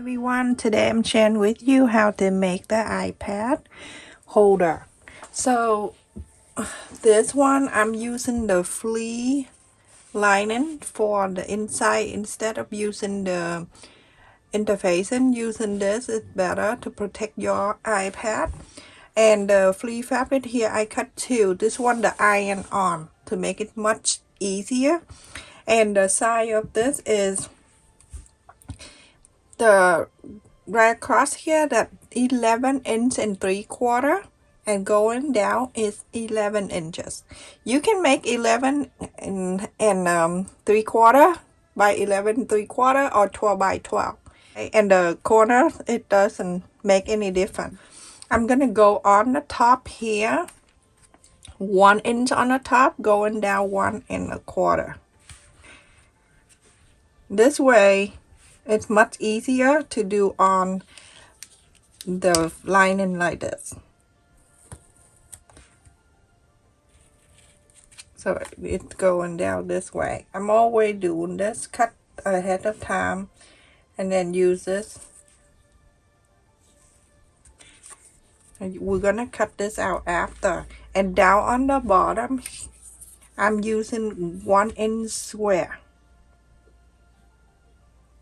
everyone, today I'm sharing with you how to make the iPad holder. So this one I'm using the fleece lining for the inside instead of using the interfacing. Using this is better to protect your iPad. And the fleece fabric here I cut two. This one the iron on to make it much easier. And the size of this is the right across here that 11 inch and 3/4, and going down is 11 inches. You can make 11 and 3/4 by 11 3/4 or 12 by 12. And the corner, it doesn't make any difference. I'm gonna go on the top here, 1 inch on the top, going down 1 1/4. This way it's much easier to do on the lining like this. So it's going down this way. I'm always doing this, cut ahead of time and then use this. And we're gonna cut this out after. And down on the bottom I'm using 1 inch square.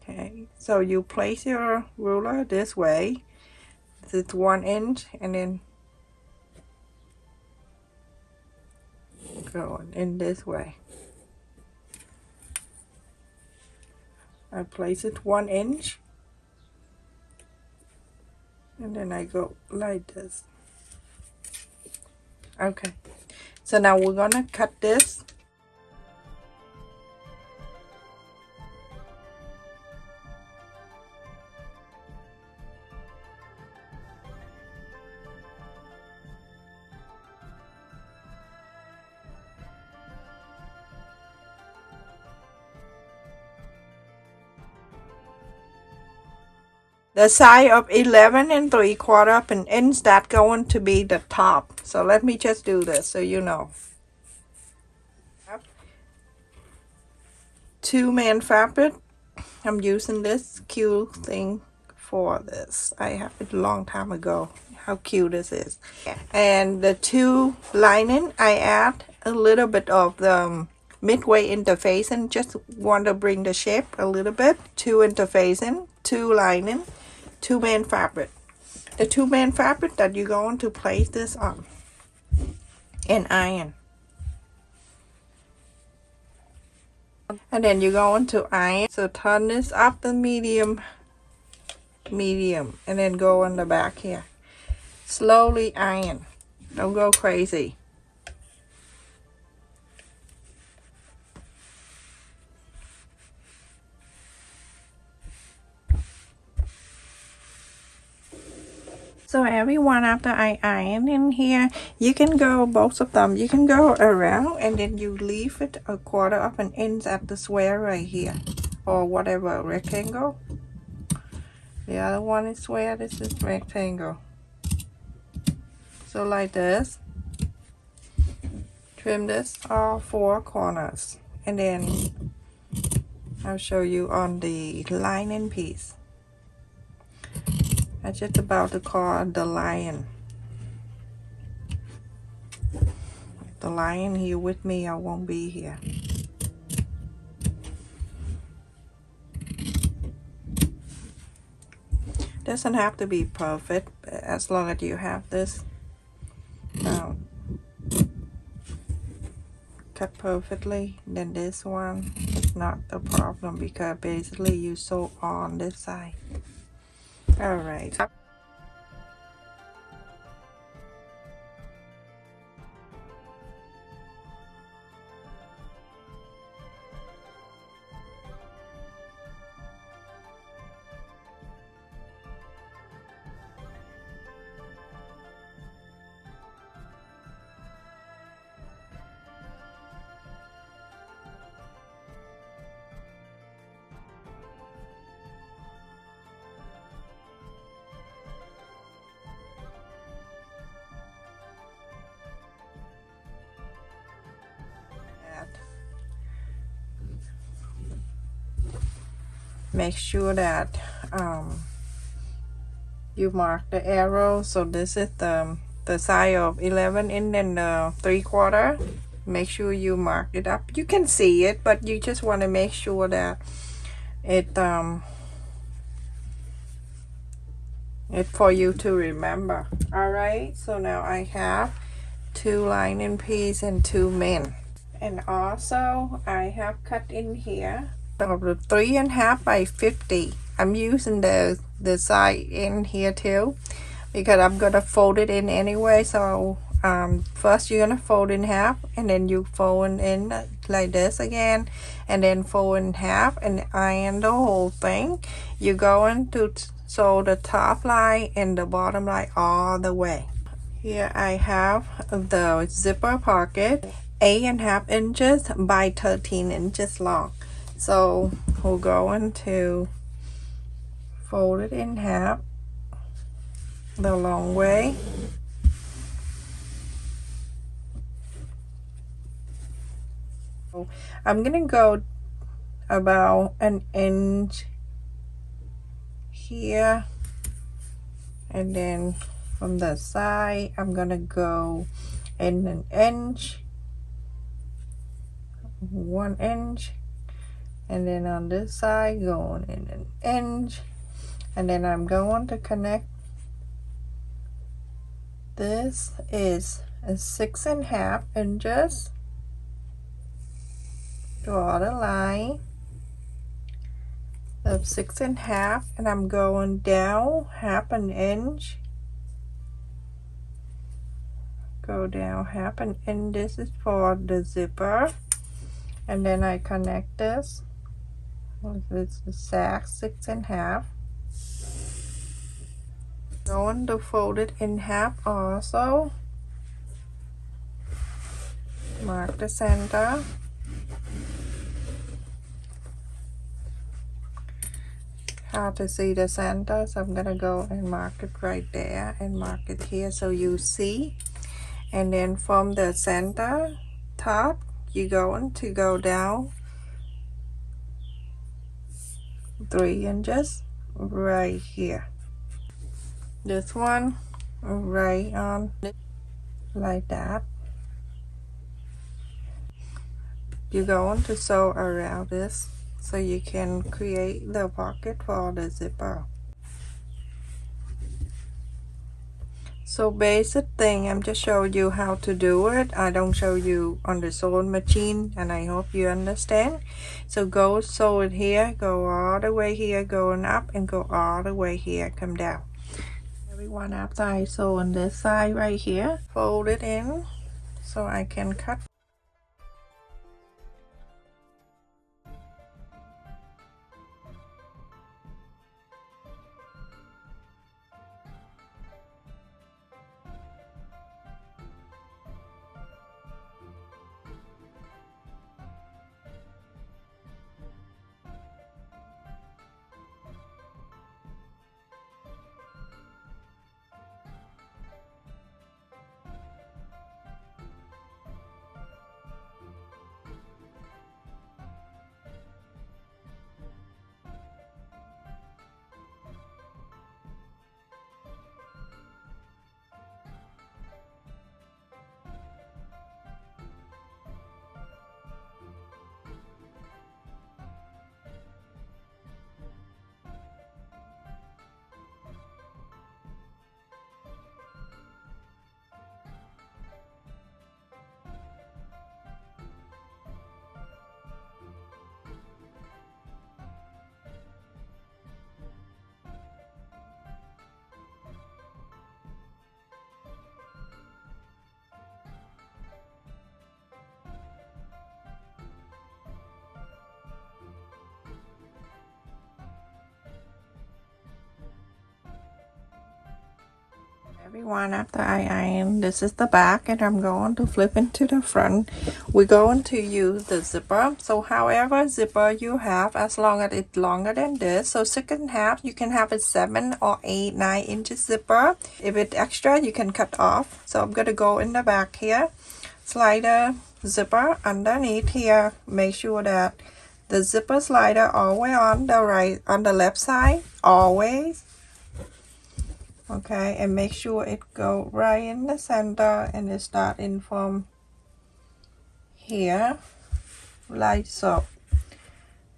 Okay, so you place your ruler this way. This is 1 inch, and then going in this way. I place it 1 inch, and then I go like this. Okay, so now we're gonna cut this. The size of 11 and 3/4 of an inch, that's going to be the top. So let me just do this so you know. 2-man fabric. I'm using this cute thing for this. I have it a long time ago. How cute this is. And the 2 lining, I add a little bit of the midway interfacing. Just want to bring the shape a little bit. 2 interfacing, 2 lining, 2-man fabric. The 2-man fabric that you're going to place this on and iron. And then you're going to iron. So turn this up to medium, and then go on the back here. Slowly iron. Don't go crazy. So everyone, after I iron in here, you can go, both of them, you can go around and then you leave it 1/4 of an inch at the square right here, or whatever, rectangle. The other one is square, this is rectangle. So like this, trim this all 4 corners, and then I'll show you on the lining piece. I just about to call the lion. The lion here with me, I won't be here. Doesn't have to be perfect, as long as you have this cut perfectly. Then this one is not the problem because basically you sew on this side. All right. Make sure that you mark the arrow. So this is the size of 11 inch and 3/4. Make sure you mark it up. You can see it, but you just want to make sure that it for you to remember. All right, so now I have 2 lining piece and 2 men, and also I have cut in here of the 3.5 by 50. I'm using the side in here too because I'm gonna fold it in anyway. So first you're gonna fold in half, and then you fold in like this again, and then fold in half and iron the whole thing. You're going to sew the top line and the bottom line all the way. Here I have the zipper pocket, 8.5 inches by 13 inches long. So we're going to fold it in half the long way. So I'm gonna go about 1 inch here, and then from the side I'm gonna go in 1 inch, 1 inch, and then on this side going in 1 inch, and then I'm going to connect. This is a 6.5 inches. Draw the line of 6.5, and I'm going down 1/2 inch. Go down 1/2 inch. This is for the zipper, and then I connect this. This is sack 6.5. Going to fold it in half also. Mark the center. Hard to see the center, so I'm gonna go and mark it right there and mark it here so you see. And then from the center top, you're going to go down 3 inches right here. This one right on like that. You're going to sew around this so you can create the pocket for the zipper. So basic thing, I'm just showing you how to do it. I don't show you on the sewing machine, and I hope you understand. So go sew it here, go all the way here, going up, and go all the way here, come down. Everyone, after I sew on this side right here, fold it in so I can cut. Everyone, after I iron, this is the back, and I'm going to flip into the front. We're going to use the zipper. So however zipper you have, as long as it's longer than this, so 6.5, you can have a 7 or 8, 9 inches zipper. If it's extra, you can cut off. So I'm going to go in the back here, slide the zipper underneath here. Make sure that the zipper slider always on the right, on the left side, always. Okay, and make sure it go right in the center, and it starting from here like so,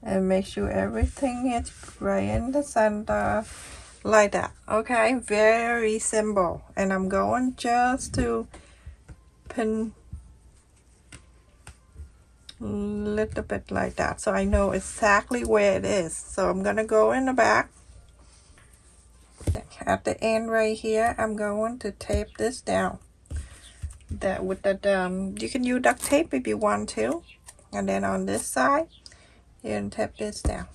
and make sure everything is right in the center like that. Okay, very simple. And I'm going just to pin a little bit like that, so I know exactly where it is. So I'm gonna go in the back at the end right here. I'm going to tape this down that with the you can use duct tape if you want to, and then on this side you can tape this down.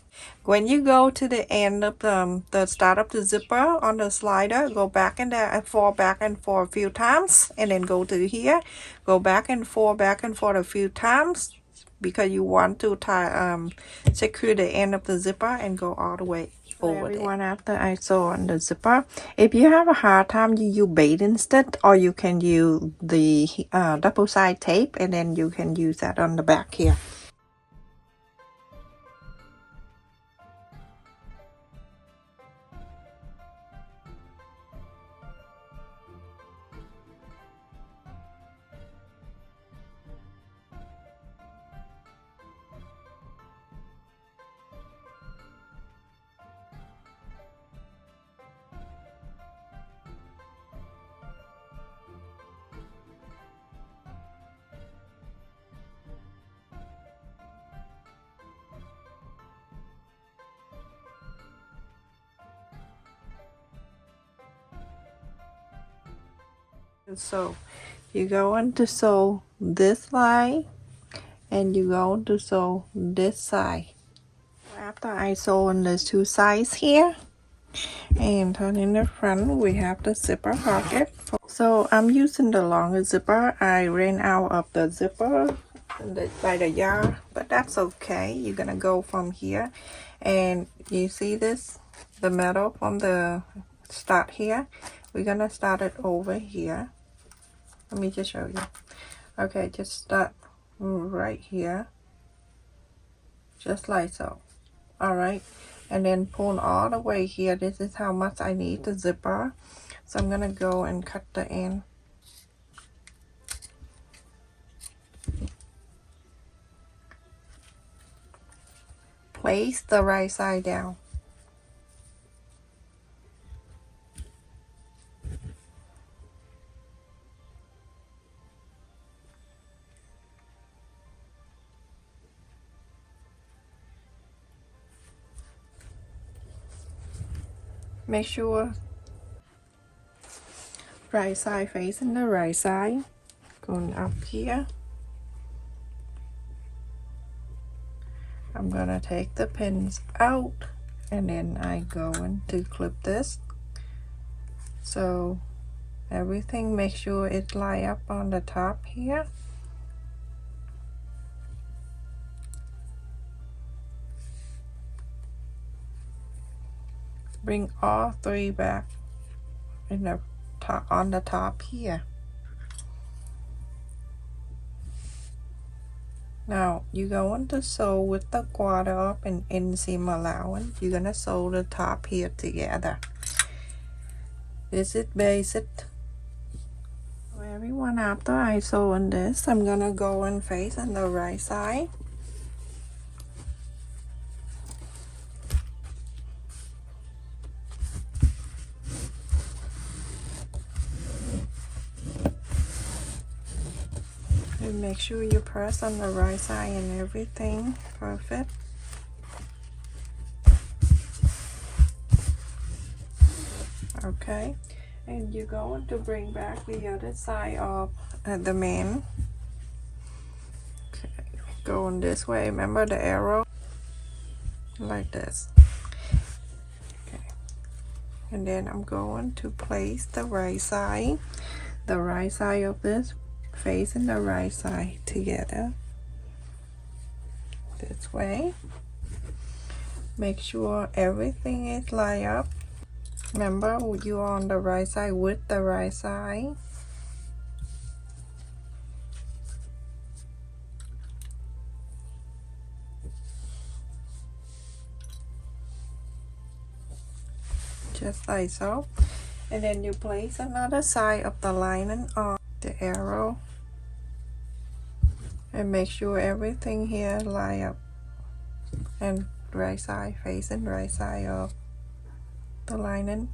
When you go to the end of the start of the zipper on the slider, go back and forth, back and forth a few times, and then go to here, go back and forth a few times, because you want to tie secure the end of the zipper and go all the way over everyone there. After I sew on the zipper, if you have a hard time, you use bait instead, or you can use the double side tape, and then you can use that on the back here. So you're going to sew this line, and you're going to sew this side. After I sew on the two sides here and turn in the front, we have the zipper pocket. So I'm using the longer zipper. I ran out of the zipper by the yard, but that's okay. You're gonna go from here, and you see this, the metal from the start here. We're gonna start it over here. Let me just show you. Okay, just start right here, just like so. All right, and then pull all the way here. This is how much I need the zipper, so I'm gonna go and cut the end. Place the right side down. Make sure right side facing the right side. Going up here, I'm gonna take the pins out, and then I go in to clip this. So everything, make sure it line up on the top here. Bring all three back in the top, on the top here. Now you're going to sew with the quarter up and inseam allowance. You're gonna sew the top here together. This is basic. So everyone, after I sew on this, I'm gonna go and face on the right side. And make sure you press on the right side and everything perfect. Okay, and you're going to bring back the other side of the man. Okay, going this way, remember the arrow, like this. Okay, and then I'm going to place the right side of this facing the right side together this way. Make sure everything is lined up. Remember, you're on the right side with the right side. Just like so. And then you place another side of the lining on the arrow and make sure everything here line up and right side facing right side of the lining.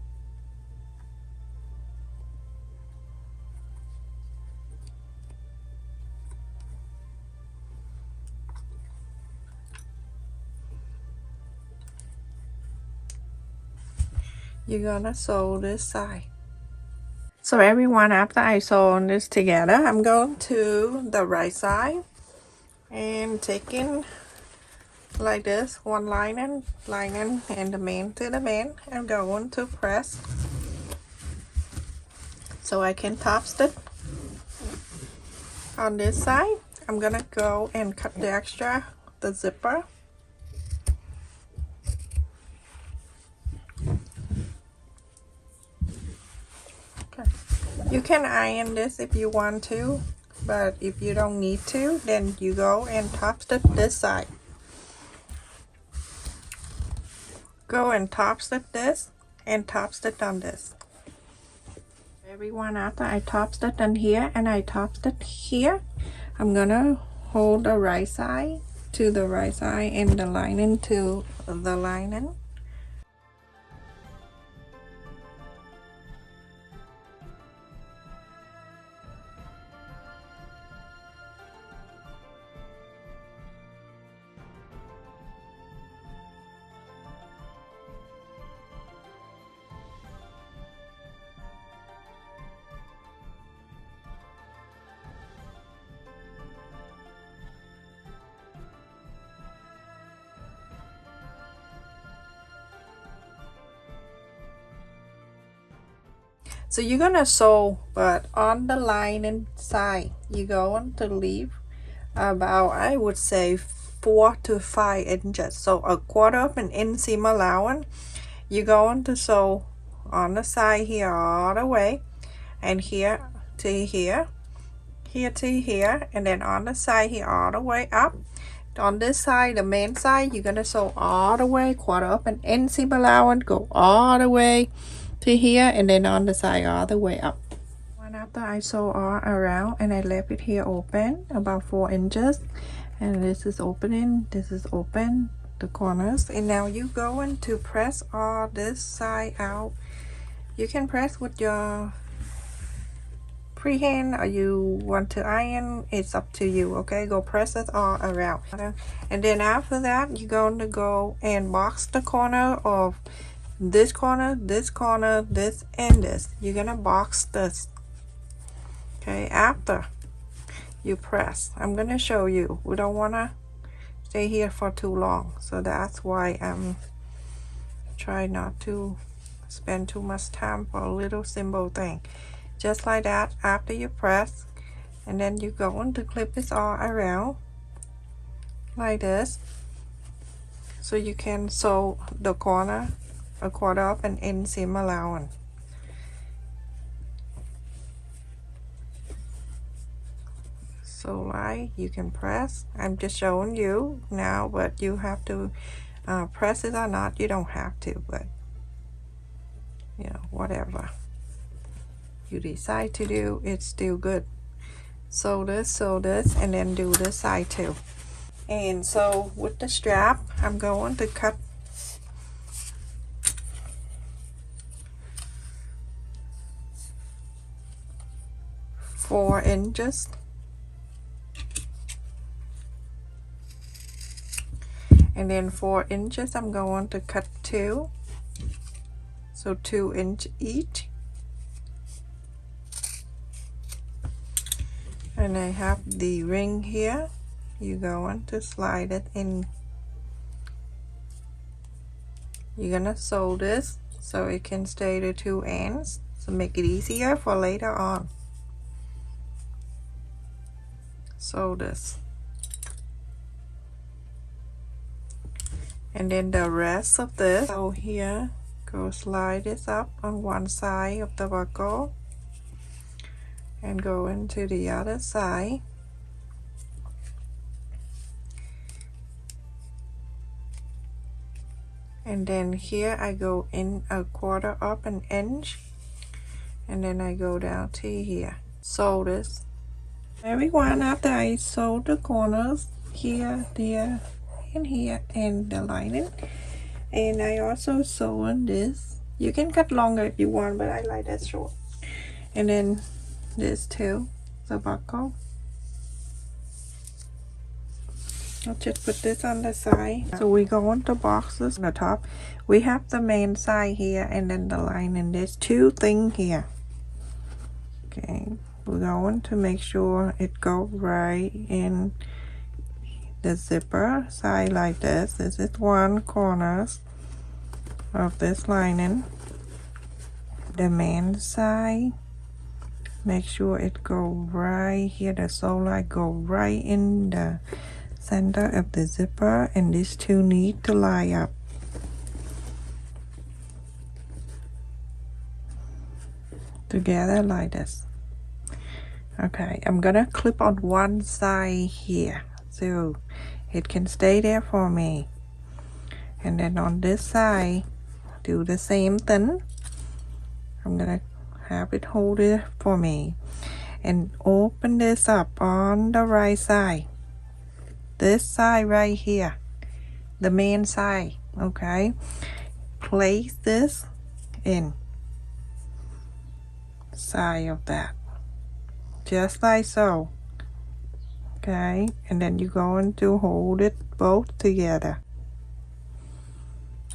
You're gonna sew this side. So everyone, after I sew this together, I'm going to the right side and taking like this one lining and the main to the main and going to press so I can top stitch on this side. I'm gonna go and cut the extra, the zipper. Okay. You can iron this if you want to, but if you don't need to, then you go and top stitch this side. Go and top stitch this and top stitch on this. Everyone, after I top stitch on here and I top stitch here, I'm gonna hold the right side to the right side and the lining to the lining. So you're gonna sew, but on the lining side, you're going to leave about, I would say, 4 to 5 inches. So a quarter of an inch seam allowance. You're going to sew on the side here all the way, and here to here, here to here, and then on the side here all the way up. On this side, the main side, you're gonna sew all the way, quarter of an inch seam allowance, go all the way to here, and then on the side all the way up. One after I sew all around and I left it here open about 4 inches, and this is opening, this is open, the corners. And now you going to press all this side out. You can press with your freehand or you want to iron, it's up to you. Okay, go press it all around, and then after that you're going to go and box the corner of this corner, this corner, this and this. You're gonna box this. Okay, after you press, I'm gonna show you, we don't want to stay here for too long, so that's why I'm trying not to spend too much time for a little simple thing. Just like that, after you press, and then you're going to clip this all around like this, so you can sew the corner a quarter of an inch seam allowance. So like you can press, I'm just showing you now, but you have to press it or not, you don't have to, but you know, whatever you decide to do, it's still good. Sew this, and then do this side too. And so with the strap, I'm going to cut 4 inches, and then 4 inches I'm going to cut 2, so 2 inch each. And I have the ring here, you're going to slide it in. You're gonna sew this so it can stay the 2 ends, so make it easier for later on. Sew this, and then the rest of this, so here, go slide this up on one side of the buckle and go into the other side, and then here I go in a quarter of an inch and then I go down to here, sew this. Everyone, after I sew the corners here, there, and here, and the lining, and I also sew on this. You can cut longer if you want, but I like that short. And then this too, the buckle. I'll just put this on the side. So we go on the boxes on the top. We have the main side here, and then the lining. There's two things here. Okay, we're going to make sure it goes right in the zipper side like this. This is one corner of this lining. The main side, make sure it go right here. The sew line go right in the center of the zipper, and these two need to line up. Together like this. Okay, I'm gonna clip on one side here so it can stay there for me, and then on this side do the same thing. I'm gonna have it hold it for me and open this up on the right side, this side right here, the main side. Okay, place this in side of that, just like so. Okay, and then you're going to hold it both together.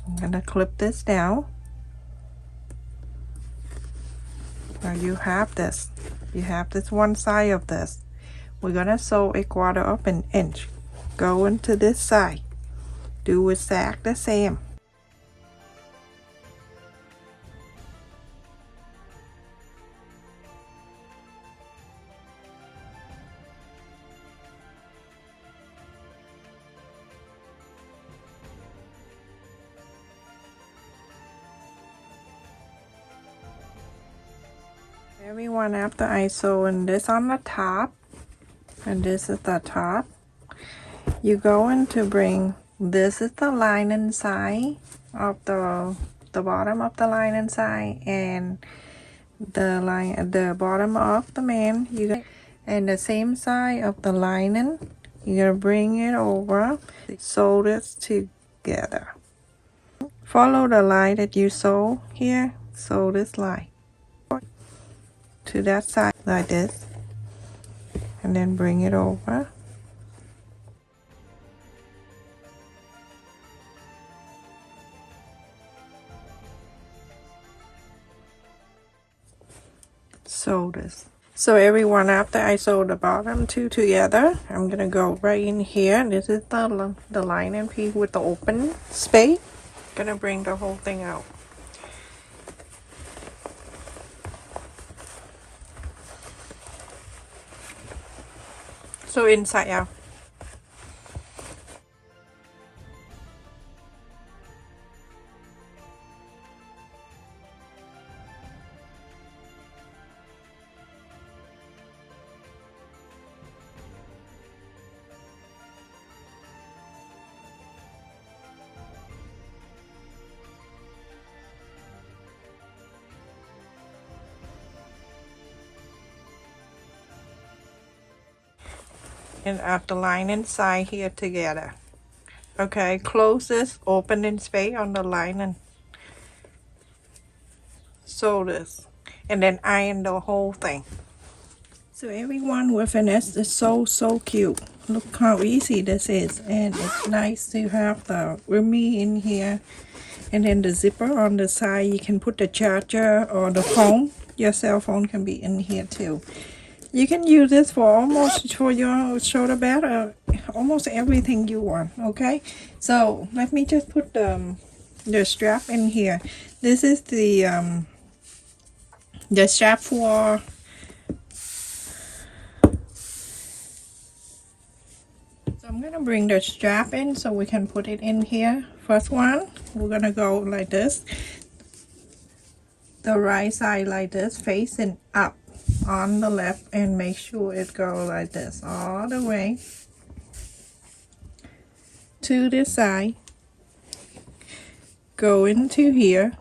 I'm gonna clip this down. Now you have this one side of this. We're gonna sew a quarter of an inch. Go into this side, do exactly the same. Everyone, after I sew in this on the top, and this is the top, you're going to bring, this is the lining side of the bottom of the lining side, and the bottom of the man, and the same side of the lining, you're gonna bring it over, sew this together. Follow the line that you sew here, sew this line to that side like this, and then bring it over. Sew this. So everyone, after I sew the bottom two together, I'm gonna go right in here. This is the lining piece with the open space. Gonna bring the whole thing out. So inside out. And at the lining side here together. Okay, close this opening space on the lining. Sew this, and then iron the whole thing. So everyone, with an S is so cute. Look how easy this is, and it's nice to have the remy in here, and then the zipper on the side. You can put the charger or the phone. Your cell phone can be in here too. You can use this for your shoulder bag or almost everything you want. Okay, so let me just put the strap in here. This is the strap for I'm gonna bring the strap in so we can put it in here. First one, we're gonna go like this, the right side like this, facing up on the left, and make sure it goes like this all the way to this side. Go into here,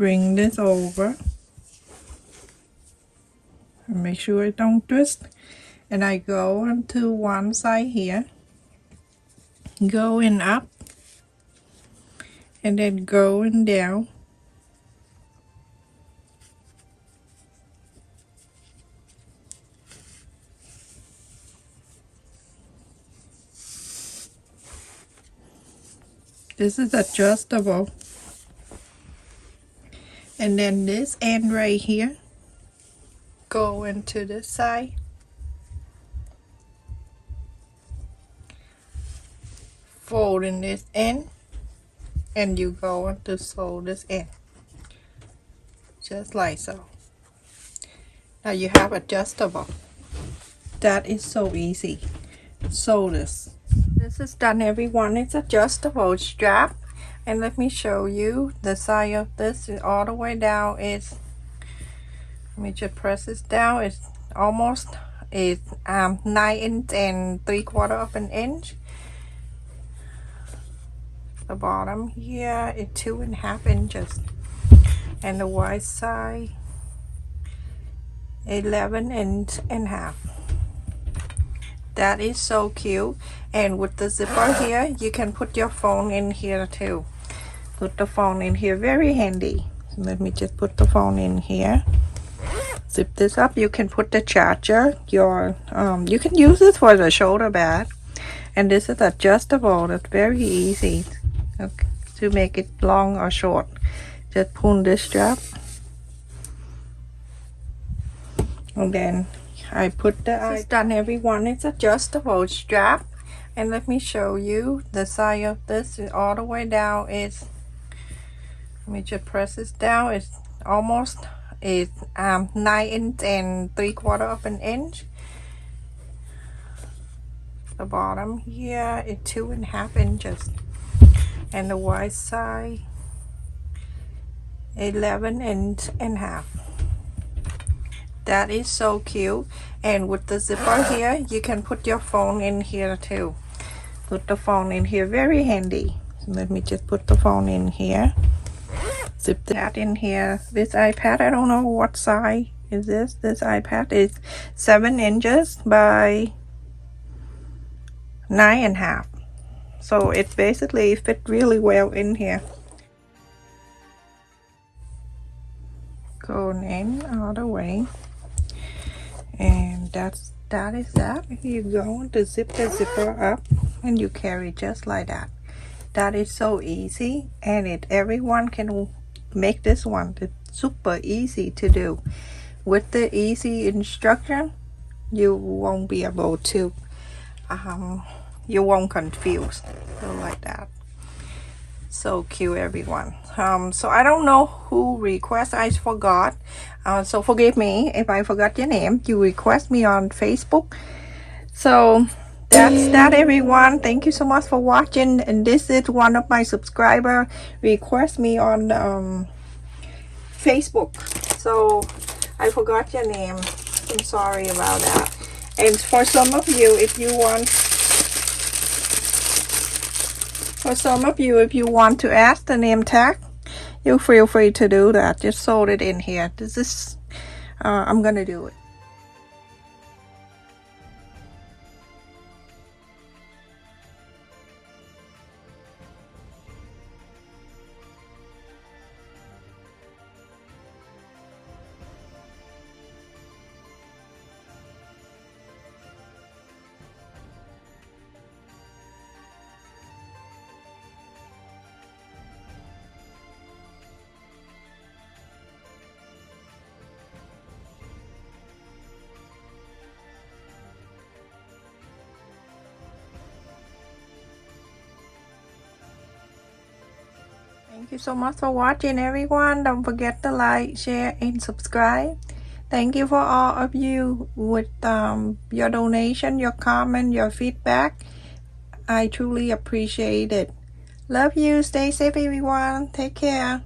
bring this over and make sure it don't twist, and I go into one side here, going up and then going down. This is adjustable. And then this end right here, go into this side. Folding this end, and you go to sew this end. Just like so. Now you have adjustable. That is so easy. Sew this. This is done, everyone. It's adjustable strap, and let me show you the side of this all the way down. Is, let me just press this down. It's almost 9 inch and 3/4 of an inch. The bottom here is 2.5 inches, and the wide side 11 inch and a half. That is so cute. And with the zipper here, you can put your phone in here too. Put the phone in here, very handy. Let me just put the phone in here. Zip this up. You can put the charger. You can use this for the shoulder bag, and this is adjustable. That's very easy, okay, to make it long or short. Just pull this strap, and then I put the eye. It's done, everyone. It's adjustable strap, and let me show you the side of this all the way down. Is, let me just press this down. It's almost 9 inch and 3/4 of an inch. The bottom here is 2.5 inches, and the wide side 11 inch and a half. That is so cute. And with the zipper here, you can put your phone in here too. Put the phone in here, very handy. Let me just put the phone in here. Zip that in here. This iPad, I don't know what size is this. This iPad is 7 inches by 9.5. So it basically fit really well in here. Going in all the way. And that is that. You go to zip the zipper up, and you carry just like that. That is so easy, and everyone can make this one. It's super easy to do. With the easy instruction, you won't be able to you won't confuse. So like that. So cute, everyone. So I don't know who request. I forgot. So forgive me if I forgot your name. You request me on Facebook. So that's that, everyone. Thank you so much for watching. And this is one of my subscriber request me on Facebook. So I forgot your name. I'm sorry about that. And for some of you, if you want to ask the name tag, you feel free to do that. Just sew it in here. This is I'm gonna do it. Thank you so much for watching, everyone. Don't forget to like, share, and subscribe. Thank you for all of you with your donation, your comment, your feedback. I truly appreciate it. Love you. Stay safe, everyone. Take care.